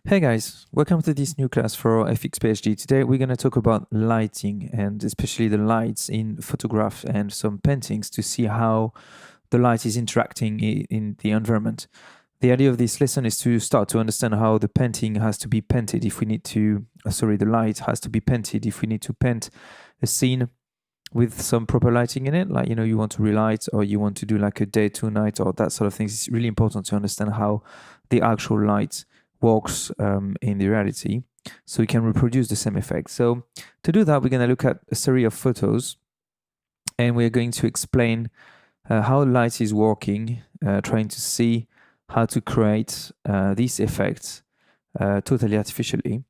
Hey guys, welcome to this new class for FX PhD. Today we're going to talk about lighting and especially the lights in photograph and some paintings to see how the light is interacting in the environment. The idea of this lesson is to start to understand how the painting has to be painted if we need to, the light has to be painted if we need to paint a scene with some proper lighting in it, like, you want to relight or you want to do like a day to night or that sort of things. It's really important to understand how the actual light works in the reality so we can reproduce the same effect. So to do that, we're going to look at a series of photos and we're going to explain how light is working, trying to see how to create these effects totally artificially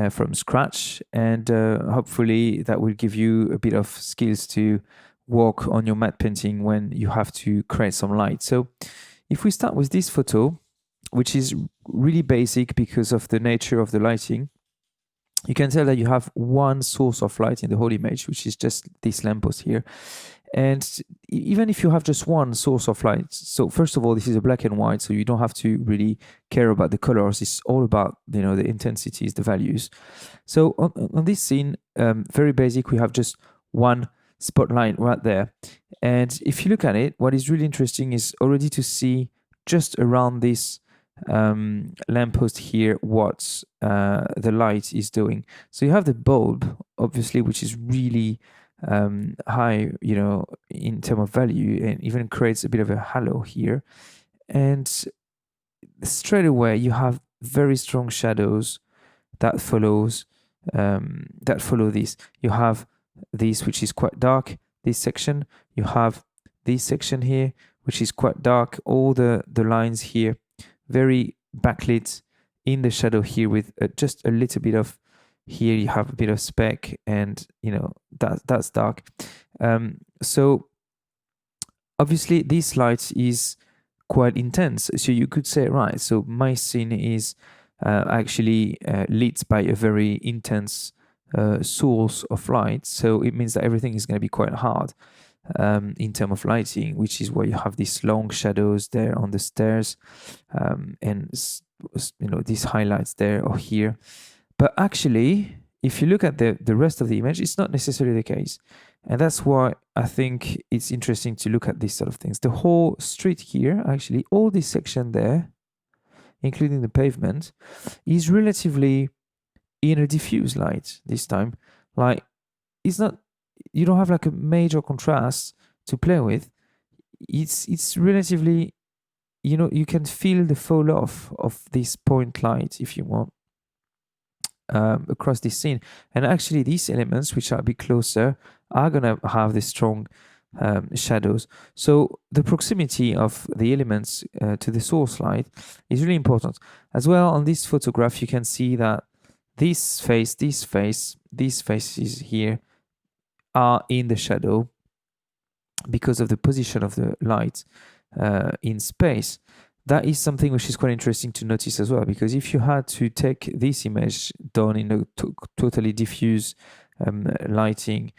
from scratch, and hopefully that will give you a bit of skills to work on your matte painting when you have to create some light. So if we start with this photo, which is really basic because of the nature of the lighting, you can tell that you have one source of light in the whole image, which is just this lamppost here. And even if you have just one source of light, so first of all, this is a black and white, so you don't have to really care about the colors. It's all about, the intensities, the values. So on this scene, very basic, we have just one spotlight right there. And if you look at it, what is really interesting is already to see just around this lamppost here what the light is doing. So you have the bulb, obviously, which is really high, in terms of value, and even creates a bit of a halo here. And straight away, you have very strong shadows that follow this. You have this, which is quite dark. This section, you have this section here, which is quite dark. All the lines here, very backlit in the shadow here with just a little bit of here you have a bit of speck, and that's dark. So obviously this light is quite intense, so you could say, right, so my scene is actually lit by a very intense source of light, so it means that everything is going to be quite hard in terms of lighting, which is why you have these long shadows there on the stairs, and these highlights there or here. But actually, if you look at the rest of the image, it's not necessarily the case. And that's why I think it's interesting to look at these sort of things. The whole street here, actually, all this section there, including the pavement, is relatively in a diffuse light this time. Like, it's not, you don't have like a major contrast to play with. It's relatively, you can feel the fall off of this point light, if you want, across this scene. And actually these elements, which are a bit closer, are going to have the strong shadows. So the proximity of the elements to the source light is really important. As well, on this photograph, you can see that these faces here are in the shadow because of the position of the light in space. That is something which is quite interesting to notice as well, because if you had to take this image done in a totally diffuse lighting,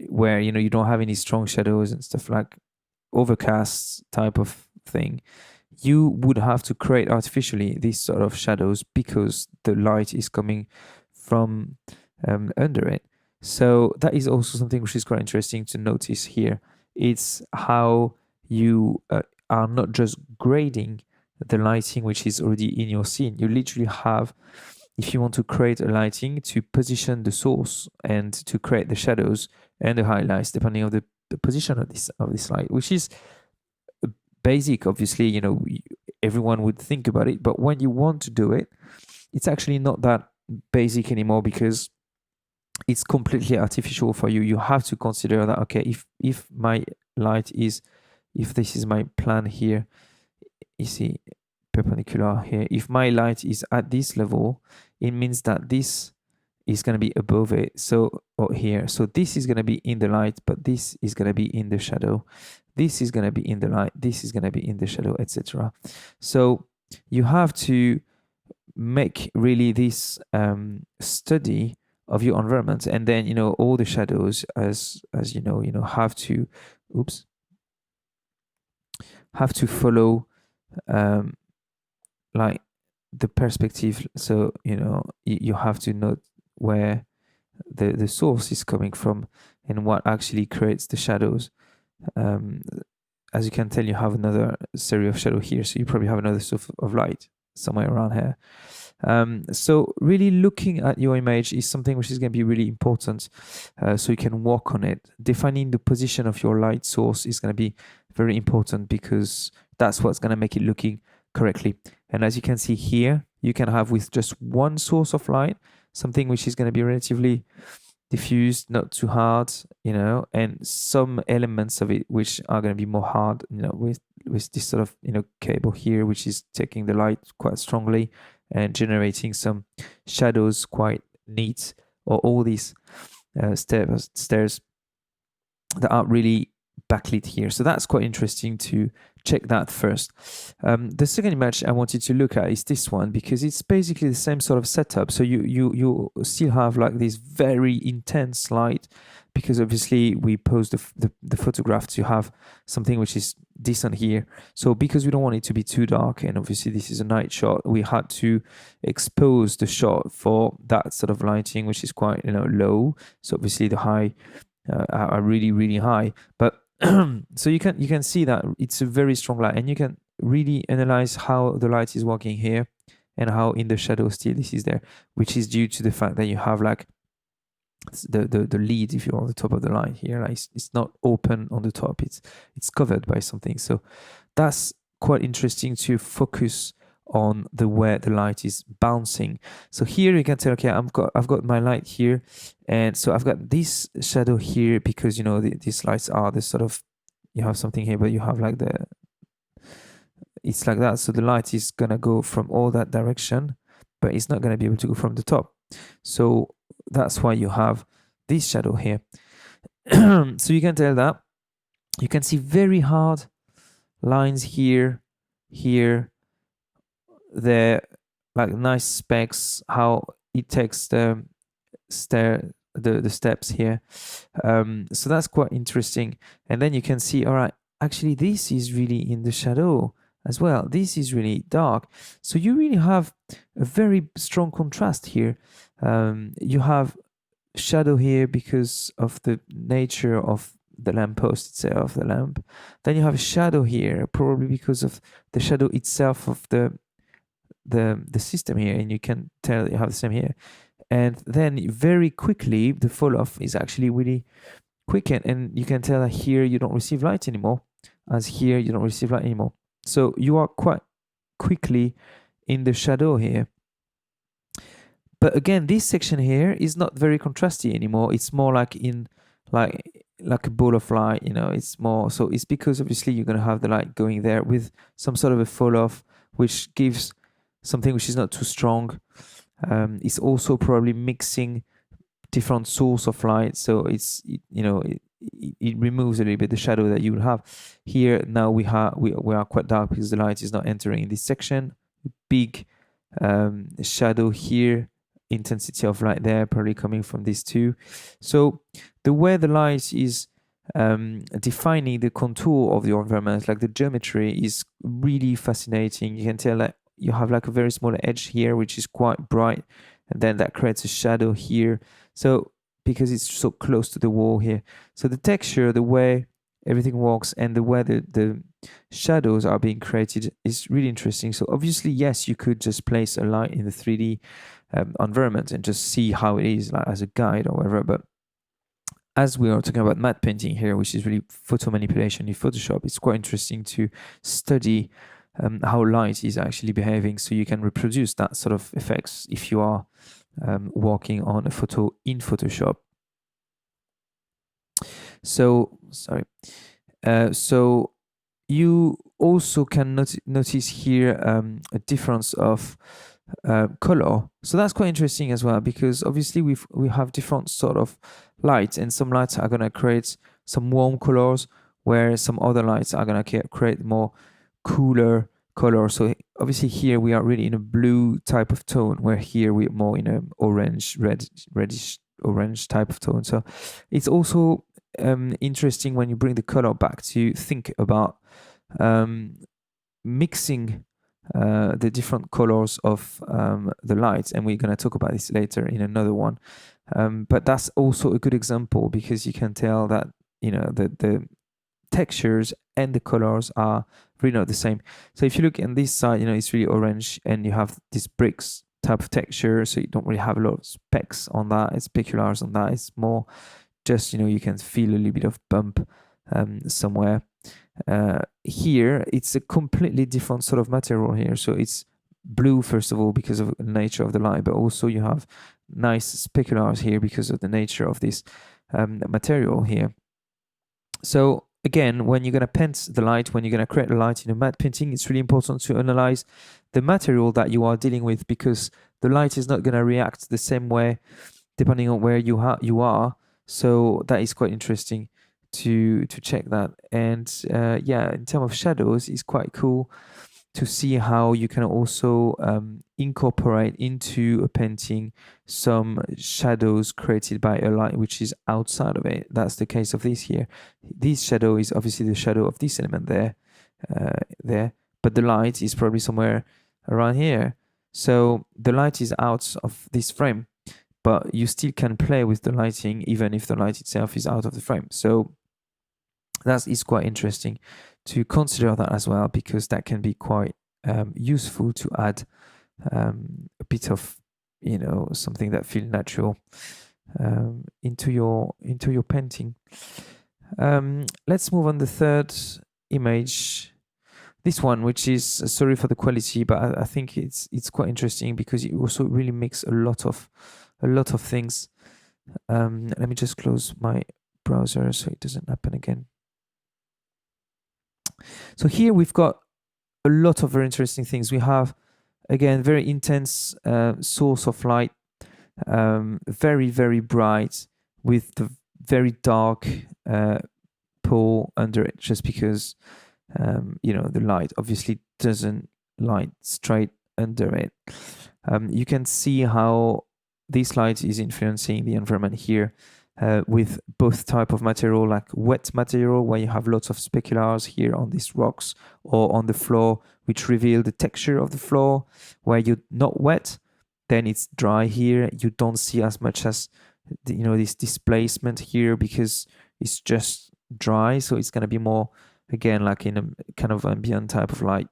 where you don't have any strong shadows and stuff, like overcast type of thing, you would have to create artificially these sort of shadows because the light is coming from under it. So that is also something which is quite interesting to notice here. It's how you are not just grading the lighting which is already in your scene. You literally have, if you want to create a lighting, to position the source and to create the shadows and the highlights depending on the position of this light, which is basic. Obviously, everyone would think about it, but when you want to do it, it's actually not that basic anymore because it's completely artificial for you. You have to consider that, okay, if my light is, if this is my plan here, you see, perpendicular here, if my light is at this level, it means that this is going to be above it, so, or here, so this is going to be in the light, but this is going to be in the shadow, this is going to be in the light, this is going to be in the shadow, etc. So you have to make really this study of your environment, and then all the shadows, as have to, have to follow like the perspective. So, you have to note where the source is coming from and what actually creates the shadows. Um, as you can tell, you have another series of shadow here, so you probably have another source of light somewhere around here. So really looking at your image is something which is going to be really important, so you can work on it. Defining the position of your light source is going to be very important because that's what's going to make it looking correctly. And as you can see here, you can have with just one source of light, something which is going to be relatively diffused, not too hard, and some elements of it which are going to be more hard, with this sort of, cable here, which is taking the light quite strongly and generating some shadows quite neat, or all these stairs that are really backlit here. So that's quite interesting to check that first. The second image I wanted to look at is this one, because it's basically the same sort of setup. So you still have like this very intense light, because obviously we pose the photograph to have something which is decent here. So because we don't want it to be too dark, and obviously this is a night shot, we had to expose the shot for that sort of lighting, which is quite low. So obviously the high are really, really high, but so you can see that it's a very strong light, and you can really analyze how the light is working here and how in the shadow still this is there, which is due to the fact that you have like the lead, if you're on the top of the line here, like it's not open on the top, it's covered by something. So that's quite interesting to focus on the where the light is bouncing. So here you can tell, okay, I've got my light here, and so I've got this shadow here, because these lights are the sort of, you have something here, but you have like it's like that. So the light is gonna go from all that direction, but it's not gonna be able to go from the top. So that's why you have this shadow here. So you can tell that you can see very hard lines here, there, like nice specks, how it takes the steps here. So that's quite interesting. And then you can see, all right, actually this is really in the shadow as well. This is really dark. So you really have a very strong contrast here. You have shadow here because of the nature of the lamppost itself, the lamp. Then you have a shadow here, probably because of the shadow itself of the system here, and you can tell you have the same here. And then very quickly the fall off is actually really quick, and you can tell that here you don't receive light anymore, as here you don't receive light anymore. So you are quite quickly in the shadow here. But again, this section here is not very contrasty anymore. It's more like in like a ball of light, it's more, so it's because obviously you're going to have the light going there with some sort of a fall off, which gives something which is not too strong. It's also probably mixing different source of light, so it removes a little bit the shadow that you would have here. Now we are quite dark because the light is not entering in this section. Big shadow here, intensity of light there, probably coming from these two. So the way the light is defining the contour of the environment, like the geometry, is really fascinating. You can tell that you have like a very small edge here, which is quite bright, and then that creates a shadow here. So because it's so close to the wall here, so the texture, the way everything works, and the way the shadows are being created is really interesting. So obviously, yes, you could just place a light in the 3D environment and just see how it is, like as a guide or whatever. But as we are talking about matte painting here, which is really photo manipulation in Photoshop, it's quite interesting to study how light is actually behaving, so you can reproduce that sort of effects if you are working on a photo in Photoshop. So sorry. So you also can notice here a difference of color. So that's quite interesting as well, because obviously we have different sort of lights, and some lights are gonna create some warm colors, where some other lights are gonna create more cooler color. So obviously here we are really in a blue type of tone, where here we're more in a orange, reddish orange type of tone. So it's also interesting when you bring the color back to think about mixing the different colors of the lights, and we're going to talk about this later in another one. But that's also a good example because you can tell that the textures and the colors are really not the same. So if you look on this side, it's really orange, and you have this bricks type of texture, so you don't really have a lot of specks on that. It's speculars on that. It's more just you can feel a little bit of bump somewhere. Here it's a completely different sort of material here. So it's blue first of all because of the nature of the light, but also you have nice speculars here because of the nature of this material here. So again, when you're going to paint the light, when you're going to create the light in a matte painting, it's really important to analyze the material that you are dealing with, because the light is not going to react the same way depending on where you are. So that is quite interesting to check that. And yeah, in terms of shadows, it's quite cool to see how you can also incorporate into a painting some shadows created by a light which is outside of it. That's the case of this here. This shadow is obviously the shadow of this element there, but the light is probably somewhere around here. So the light is out of this frame, but you still can play with the lighting even if the light itself is out of the frame. So that is quite interesting to consider that as well, because that can be quite useful to add a bit of something that feels natural into your painting. Let's move on the third image. This one, which is sorry for the quality, but I think it's quite interesting because it also really makes a lot of things. Let me just close my browser so it doesn't happen again. So here we've got a lot of very interesting things. We have, again, very intense source of light, very, very bright, with the very dark pole under it, just because the light obviously doesn't light straight under it. You can see how this light is influencing the environment here. With both type of material, like wet material where you have lots of speculars here on these rocks or on the floor, which reveal the texture of the floor. Where you're not wet, then it's dry here. You don't see as much as this displacement here because it's just dry. So it's going to be more, again, like in a kind of ambient type of light.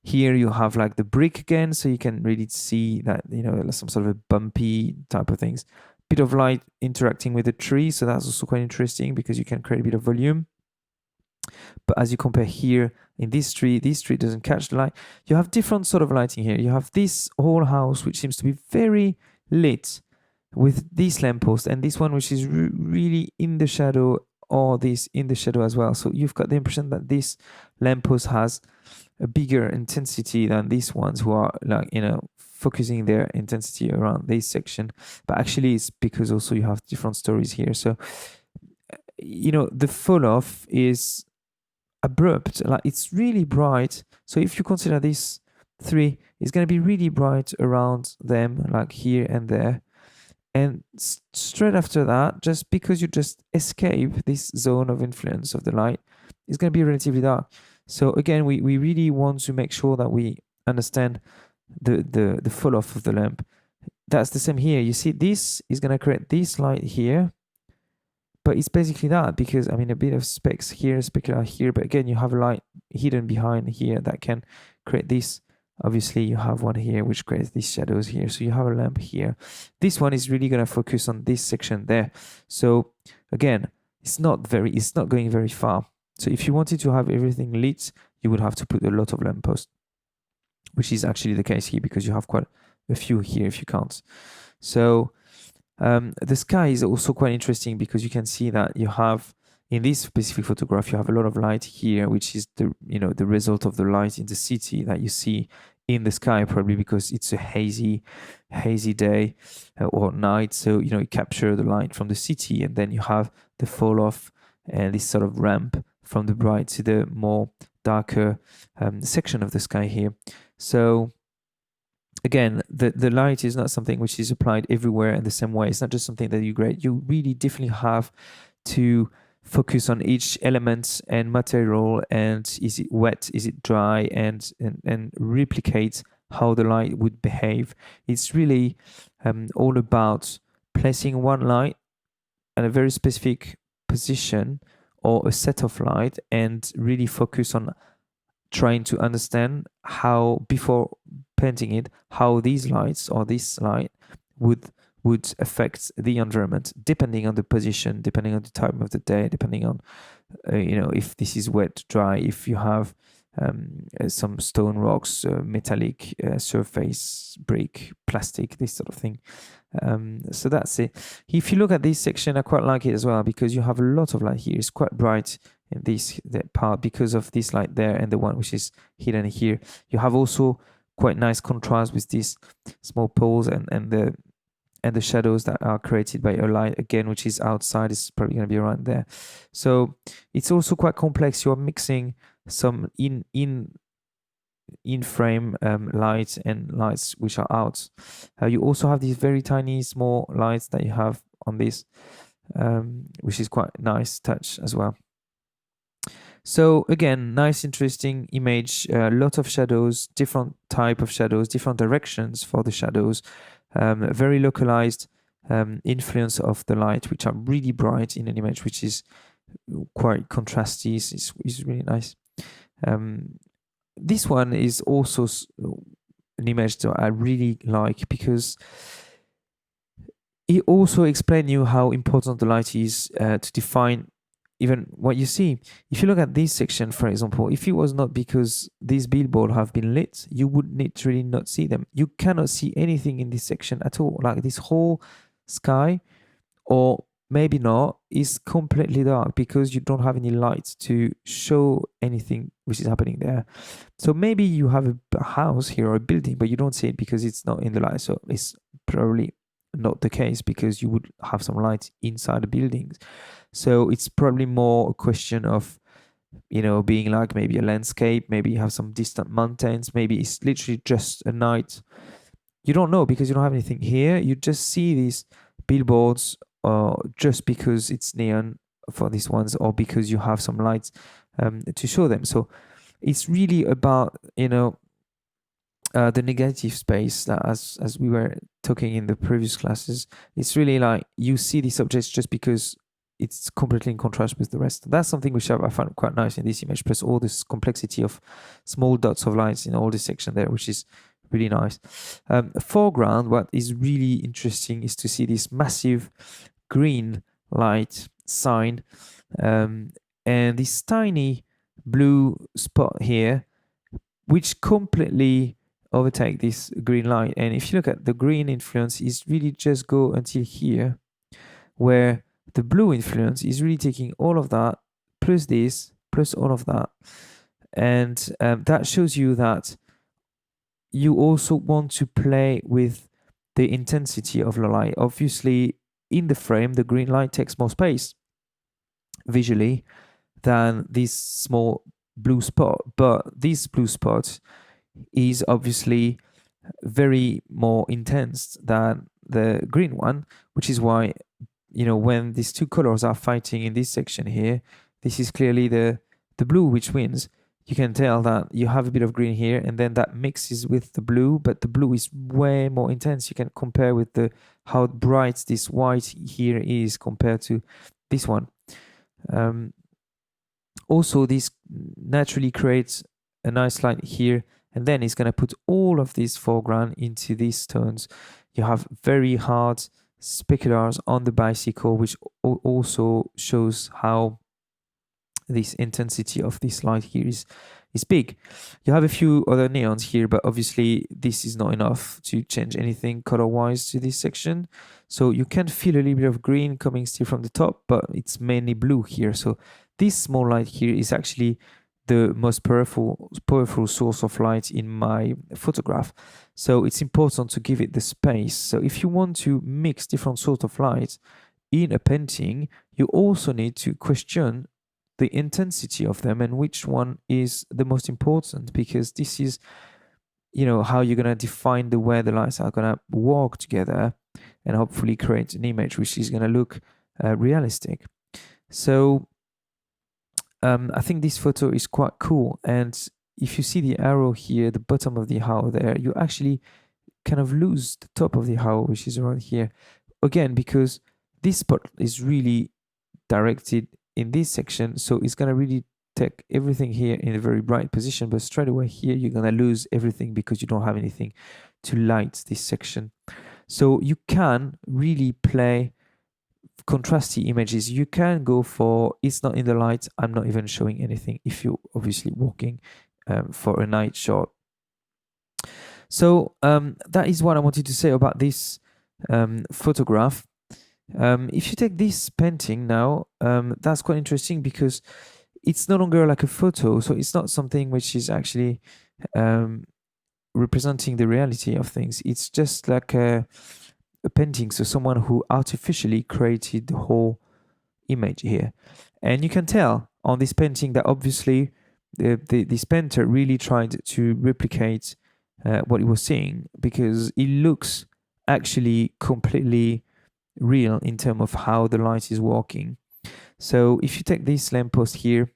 Here you have like the brick again, so you can really see that some sort of a bumpy type of things. Bit of light interacting with the tree, so that's also quite interesting because you can create a bit of volume. But as you compare here in this tree doesn't catch the light. You have different sort of lighting here. You have this whole house which seems to be very lit with this lamppost, and this one which is really in the shadow, or this in the shadow as well. So you've got the impression that this lamppost has a bigger intensity than these ones who are like focusing their intensity around this section, but actually it's because also you have different stories here. So the fall off is abrupt, like it's really bright. So if you consider this three, it's going to be really bright around them, like here and there, and straight after that, just because you just escape this zone of influence of the light, it's going to be relatively dark. So again, we really want to make sure that we understand the fall off of the lamp. That's the same here. You see, this is going to create this light here, but it's basically that, because a bit of specks here, specular here, but again, you have a light hidden behind here that can create this. Obviously, you have one here which creates these shadows here. So you have a lamp here. This one is really going to focus on this section there. So again, it's not going very far. So if you wanted to have everything lit, you would have to put a lot of lampposts, which is actually the case here because you have quite a few here if you count. So the sky is also quite interesting because you can see that you have, in this specific photograph, you have a lot of light here, which is the result of the light in the city that you see in the sky, probably because it's a hazy day or night. So you capture the light from the city, and then you have the fall off and this sort of ramp from the bright to the more darker section of the sky here. So again, the light is not something which is applied everywhere in the same way. It's not just something that you grade. You really definitely have to focus on each element and material, and is it wet, is it dry, and replicate how the light would behave. It's really all about placing one light at a very specific position or a set of light, and really focus on trying to understand how, before painting it, how these lights or this light would affect the environment, depending on the position, depending on the time of the day, depending on if this is wet, dry, if you have some stone, rocks, metallic surface, brick, plastic, this sort of thing. So that's it. If you look at this section, I quite like it as well, because you have a lot of light here. It's quite bright in that part because of this light there and the one which is hidden here. You have also quite nice contrast with these small poles and the shadows that are created by a light again, which is outside. Is probably going to be around there. So it's also quite complex. You're mixing some in frame lights and lights which are out. You also have these very tiny small lights that you have on this, which is quite nice touch as well. So again, nice, interesting image. A lot of shadows, different type of shadows, different directions for the shadows. Very localized influence of the light, which are really bright in an image, which is quite contrasty. Is really nice. This one is also an image that I really like, because it also explains you how important the light is to define even what you see. If you look at this section, for example, if it was not because these billboards have been lit, you would literally not see them. You cannot see anything in this section at all. Like this whole sky, or maybe not, is completely dark because you don't have any light to show anything which is happening there. So maybe you have a house here or a building, but you don't see it because it's not in the light. So it's probably not the case, because you would have some light inside the buildings. So it's probably more a question of, being like maybe a landscape, maybe you have some distant mountains, maybe it's literally just a night. You don't know because you don't have anything here. You just see these billboards just because it's neon for these ones, or because you have some lights to show them. So it's really about, the negative space, that as we were talking in the previous classes. It's really like you see these objects just because it's completely in contrast with the rest. That's something which I found quite nice in this image, plus all this complexity of small dots of lights in all this section there, which is really nice. Foreground, what is really interesting is to see this massive green light sign and this tiny blue spot here, which completely overtake this green light. And if you look at the green influence, is really just go until here, where the blue influence is really taking all of that plus this plus all of that. And that shows you that you also want to play with the intensity of the light. Obviously, in the frame, the green light takes more space visually than this small blue spot, but this blue spot is obviously very more intense than the green one, which is why, when these two colors are fighting in this section here, this is clearly the blue which wins. You can tell that you have a bit of green here, and then that mixes with the blue, but the blue is way more intense. You can compare with how bright this white here is compared to this one. Also, this naturally creates a nice line here, and then it's going to put all of this foreground into these tones. You have very hard speculars on the bicycle, which also shows how this intensity of this light here is big. You have a few other neons here, but obviously this is not enough to change anything color-wise to this section. So you can feel a little bit of green coming still from the top, but it's mainly blue here. So this small light here is actually the most powerful source of light in my photograph. So it's important to give it the space. So if you want to mix different sorts of lights in a painting, you also need to question the intensity of them and which one is the most important, because this is, how you're going to define the way the lights are going to work together and hopefully create an image which is going to look realistic. So I think this photo is quite cool. And if you see the arrow here, the bottom of the arrow there, you actually kind of lose the top of the arrow, which is around here. Again, because this spot is really directed in this section, so it's gonna really take everything here in a very bright position, but straight away here you're gonna lose everything because you don't have anything to light this section. So you can really play contrasty images. You can go for it's not in the light, I'm not even showing anything if you're obviously walking for a night shot. So that is what I wanted to say about this photograph. If you take this painting now, that's quite interesting because it's no longer like a photo, so it's not something which is actually representing the reality of things. It's just like a painting, so someone who artificially created the whole image here. And you can tell on this painting that obviously this painter really tried to replicate what he was seeing, because it looks actually completely real in terms of how the light is working. So if you take this lamppost here,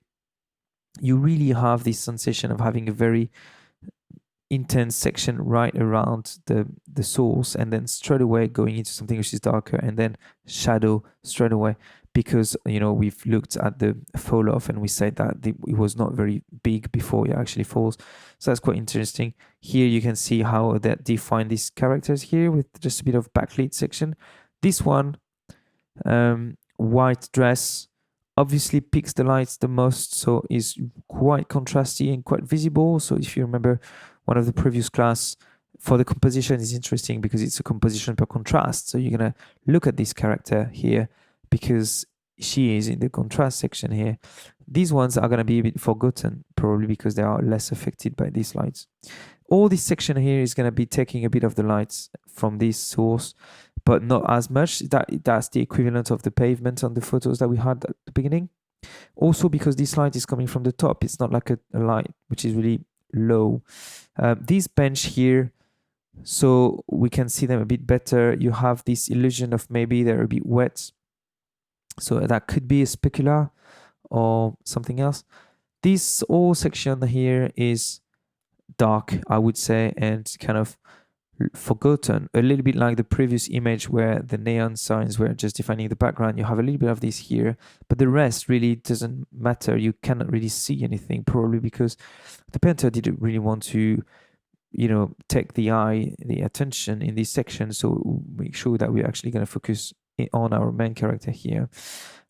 you really have this sensation of having a very intense section right around the source, and then straight away going into something which is darker, and then shadow straight away, because we've looked at the fall off and we said that it was not very big before it actually falls. So that's quite interesting. Here you can see how that define these characters here with just a bit of backlit section. This one, white dress, obviously picks the lights the most, so is quite contrasty and quite visible. So if you remember one of the previous class, for the composition is interesting because it's a composition per contrast. So you're gonna look at this character here because she is in the contrast section here. These ones are gonna be a bit forgotten, probably because they are less affected by these lights. All this section here is gonna be taking a bit of the lights from this source, but not as much. That's the equivalent of the pavement on the photos that we had at the beginning. Also because this light is coming from the top, it's not like a light which is really low. This bench here, so we can see them a bit better. You have this illusion of maybe they're a bit wet, so that could be a specular or something else. This whole section here is dark, I would say, and kind of forgotten, a little bit like the previous image where the neon signs were just defining the background. You have a little bit of this here, but the rest really doesn't matter. You cannot really see anything, probably because the painter didn't really want to take the attention in this section, so make sure that we're actually going to focus on our main character here.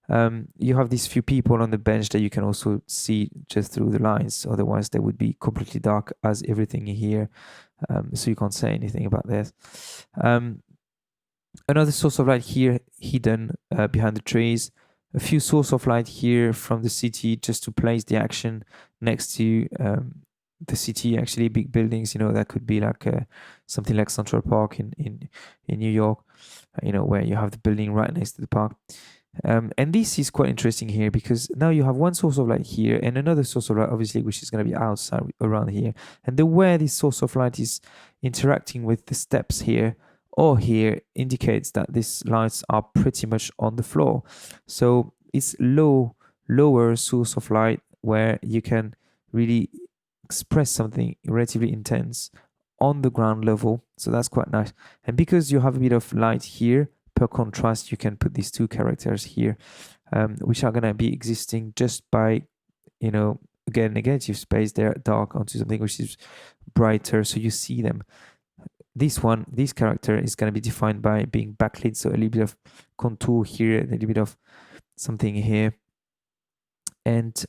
You have these few people on the bench that you can also see just through the lines, otherwise they would be completely dark as everything here. So you can't say anything about this. Another source of light here hidden behind the trees. A few source of light here from the city just to place the action next to the city, actually big buildings, that could be like something like Central Park in New York, where you have the building right next to the park. And this is quite interesting here because now you have one source of light here and another source of light, obviously, which is going to be outside around here. And the way this source of light is interacting with the steps here or here indicates that these lights are pretty much on the floor. So it's lower source of light where you can really express something relatively intense on the ground level. So that's quite nice. And because you have a bit of light here, per contrast, you can put these two characters here, which are going to be existing just by, again, negative space. They're dark onto something which is brighter, so you see them. This character is going to be defined by being backlit, so a little bit of contour here, a little bit of something here. And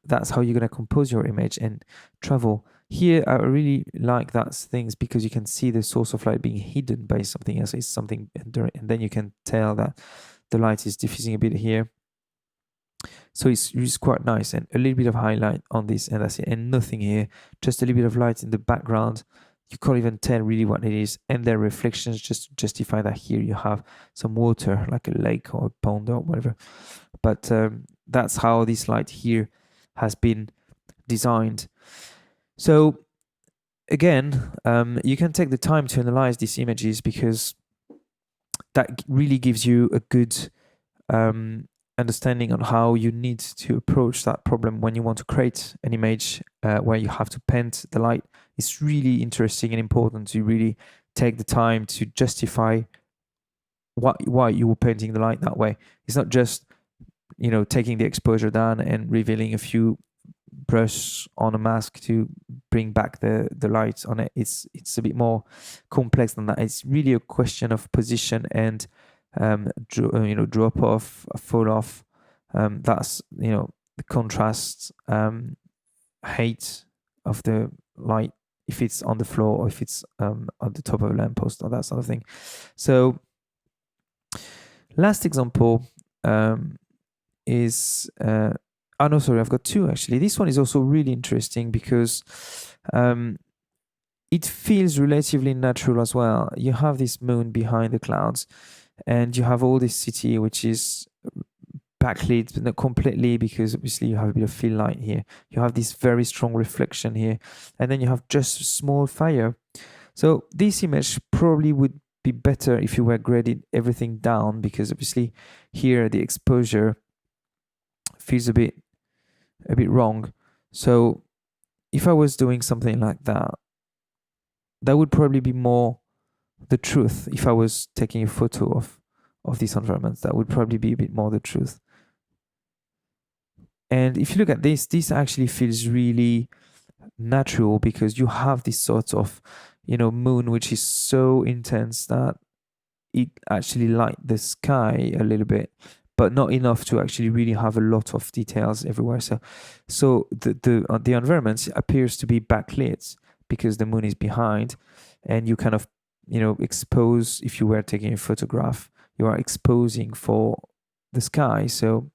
that's how you're going to compose your image and travel. Here, I really like that things because you can see the source of light being hidden by something else. It's something, and then you can tell that the light is diffusing a bit here. So it's quite nice, and a little bit of highlight on this, and that's it. And nothing here, just a little bit of light in the background. You can't even tell really what it is, and their reflections just to justify that here you have some water, like a lake or a pond or whatever. But that's how this light here has been designed. So again, you can take the time to analyze these images because that really gives you a good understanding on how you need to approach that problem when you want to create an image where you have to paint the light, is really interesting and important to really take the time to justify why you were painting the light that way. It's not just, you know, taking the exposure down and revealing a few brush on a mask to bring back the light on it. It's a bit more complex than that. It's really a question of position and drop off, fall off. That's, you know, the contrast, height of the light, if it's on the floor or if it's on the top of a lamppost or that sort of thing. So last example is oh no, sorry, I've got two actually. This one is also really interesting because it feels relatively natural as well. You have this moon behind the clouds, and you have all this city which is backlit, but not completely, because obviously you have a bit of fill light here. You have this very strong reflection here, and then you have just a small fire. So this image probably would be better if you were grading everything down, because obviously here the exposure feels a bit wrong. So if I was doing something like that, that would probably be more the truth. If I was taking a photo of this environment, that would probably be a bit more the truth. And if you look at this actually feels really natural, because you have this sort of, you know, moon which is so intense that it actually light the sky a little bit, but not enough to actually really have a lot of details everywhere. So the environment appears to be backlit because the moon is behind, and you kind of, you know, expose. If you were taking a photograph, you are exposing for the sky. So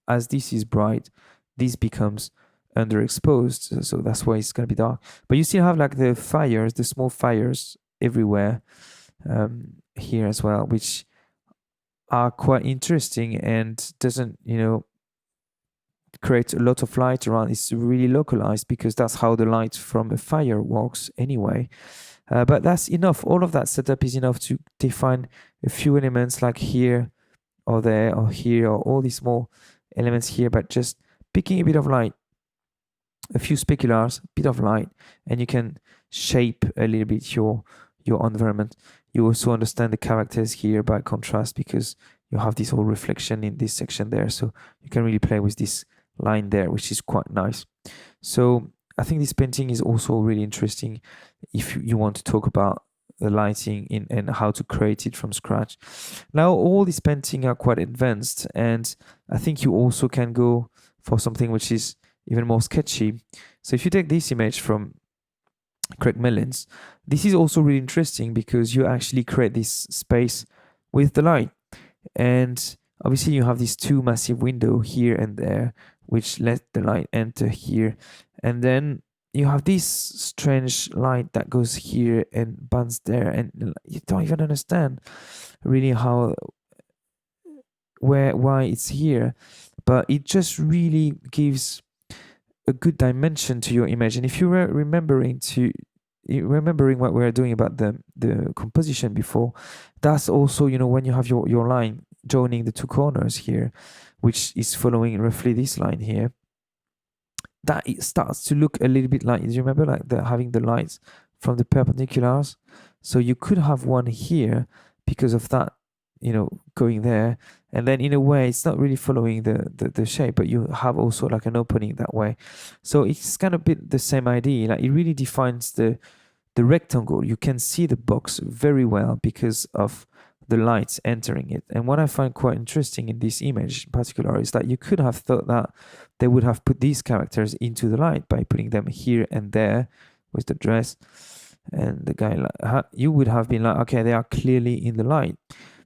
as this is bright, this becomes underexposed. So that's why it's gonna be dark. But you still have like the fires, the small fires everywhere here as well, which are quite interesting and doesn't, you know, create a lot of light around. It's really localized because that's how the light from a fire works anyway. But that's enough. All of that setup is enough to define a few elements like here or there or here, or all these small elements here, but just picking a bit of light, a few speculars, a bit of light, and you can shape a little bit your environment. You also understand the characters here by contrast, because you have this whole reflection in this section there. So you can really play with this line there, which is quite nice. So I think this painting is also really interesting if you want to talk about the lighting in and how to create it from scratch. Now, all these paintings are quite advanced, and I think you also can go for something which is even more sketchy. So if you take this image from Craig Mellins, this is also really interesting because you actually create this space with the light, and obviously you have these two massive windows here and there which let the light enter here, and then you have this strange light that goes here and burns there, and you don't even understand really why it's here, but it just really gives a good dimension to your image. And if you were remembering what we were doing about the composition before, that's also, you know, when you have your line joining the two corners here, which is following roughly this line here, that it starts to look a little bit like, do you remember like having the lights from the perpendiculars? So you could have one here because of that, you know, going there, and then in a way it's not really following the shape, but you have also like an opening that way. So it's kind of a bit the same idea. Like it really defines the rectangle. You can see the box very well because of the lights entering it. And what I find quite interesting in this image in particular is that you could have thought that they would have put these characters into the light by putting them here and there with the dress and the guy. You would have been like, okay, they are clearly in the light.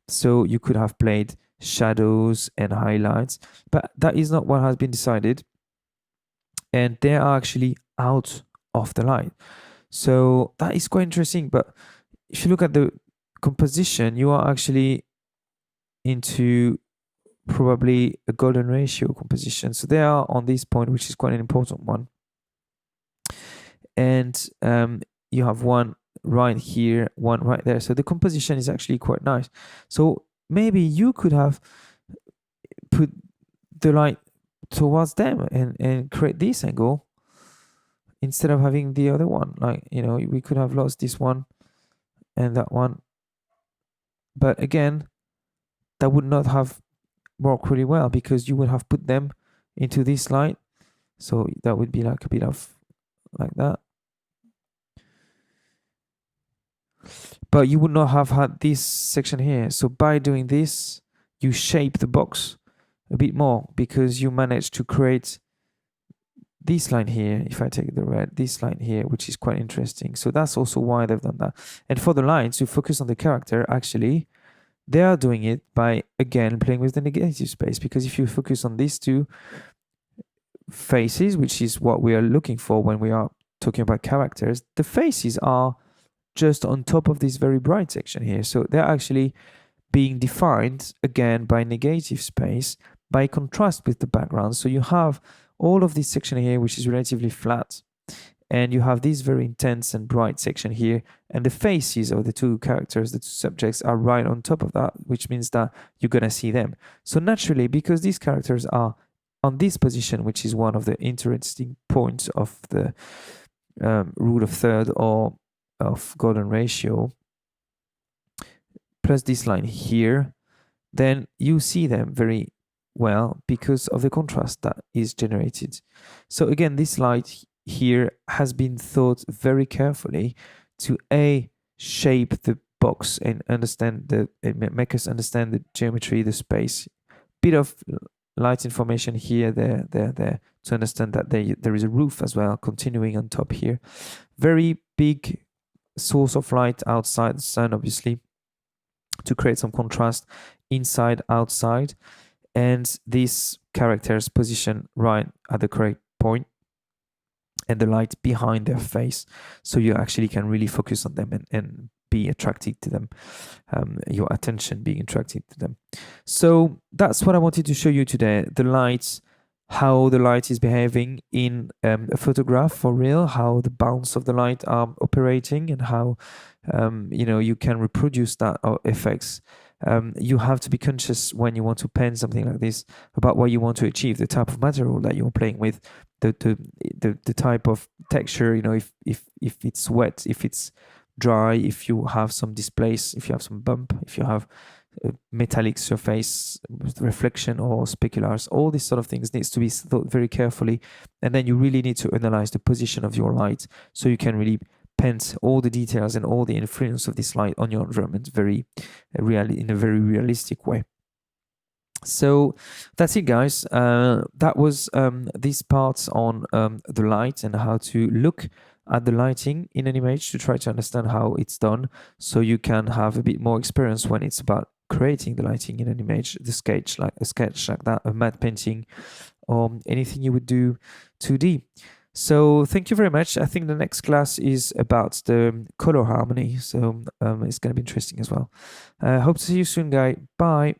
So you could have played shadows and highlights, but that is not what has been decided. And they are actually out of the light. So that is quite interesting. But if you look at the composition, you are actually into probably a golden ratio composition. So they are on this point, which is quite an important one. And you have one right here, one right there. So the composition is actually quite nice. So maybe you could have put the light towards them and create this angle instead of having the other one. Like, we could have lost this one and that one, but again, that would not have worked really well because you would have put them into this light. So that would be like a bit of like that. But you would not have had this section here. So by doing this, you shape the box a bit more because you manage to create this line here. If I take the red, this line here, which is quite interesting. So that's also why they've done that. And for the lines to focus on the character, actually, they are doing it by, again, playing with the negative space. Because if you focus on these two faces, which is what we are looking for when we are talking about characters, the faces are just on top of this very bright section here. So they're actually being defined, again, by negative space, by contrast with the background. So you have all of this section here, which is relatively flat, and you have this very intense and bright section here, and the faces of the two characters, the two subjects, are right on top of that, which means that you're gonna see them. So naturally, because these characters are on this position, which is one of the interesting points of the rule of third or of golden ratio, plus this line here, then you see them very well because of the contrast that is generated. So again, this light here has been thought very carefully to shape the box and make us understand the geometry, the space. Bit of light information here, there, to understand that there is a roof as well continuing on top here. Very big source of light outside the sun, obviously, to create some contrast inside, outside, and these characters position right at the correct point, and the light behind their face, so you actually can really focus on them and be attracted to them, your attention being attracted to them. So that's what I wanted to show you today, the lights, how the light is behaving in a photograph for real, how the bounce of the light are operating, and how you can reproduce that effects. You have to be conscious when you want to pen something like this about what you want to achieve, the type of material that you're playing with, the type of texture, if it's wet, if it's dry, if you have some displace, if you have some bump, if you have a metallic surface with reflection or speculars, all these sort of things needs to be thought very carefully. And then you really need to analyze the position of your light so you can really paint all the details and all the influence of this light on your environment in a very realistic way. So that's it, guys. That was these parts on the light and how to look at the lighting in an image to try to understand how it's done, so you can have a bit more experience when it's about creating the lighting in an image, a sketch like that, a matte painting, or anything you would do 2D. So thank you very much. I think the next class is about the color harmony, so it's going to be interesting as well. Hope to see you soon, guys. Bye.